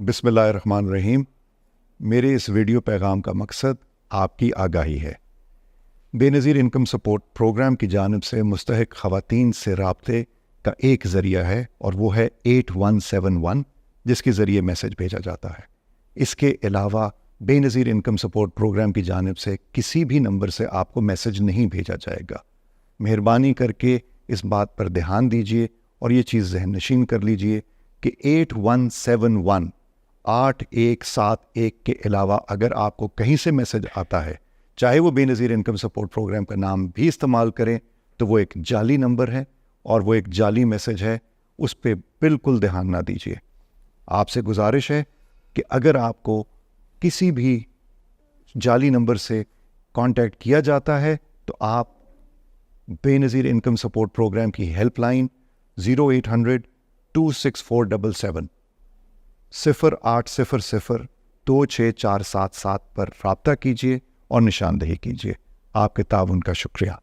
बिस्मिल्लाहिर्रहमानिर्रहीम। मेरे इस वीडियो पैगाम का मकसद आपकी आगाही है। बेनज़ीर इनकम सपोर्ट प्रोग्राम की जानिब से मुस्तहिक ख़वातीन से राब्ते का एक ज़रिया है और वो है 8171, जिसके ज़रिए मैसेज भेजा जाता है। इसके अलावा बेनज़ीर इनकम सपोर्ट प्रोग्राम की जानिब से किसी भी नंबर से आपको मैसेज नहीं भेजा जाएगा। मेहरबानी करके इस बात पर ध्यान दीजिए और ये चीज़ ज़हन नशीन कर लीजिए कि 8171 8171 के अलावा अगर आपको कहीं से मैसेज आता है, चाहे वो बेनज़ीर इनकम सपोर्ट प्रोग्राम का नाम भी इस्तेमाल करें, तो वो एक जाली नंबर है और वो एक जाली मैसेज है। उस पर बिल्कुल ध्यान ना दीजिए। आपसे गुजारिश है कि अगर आपको किसी भी जाली नंबर से कांटेक्ट किया जाता है तो आप बेनज़ीर इनकम सपोर्ट प्रोग्राम की हेल्पलाइन 0800-26477 0800-26477 पर राब्ता कीजिए और निशानदही कीजिए। आपके ताउन का शुक्रिया।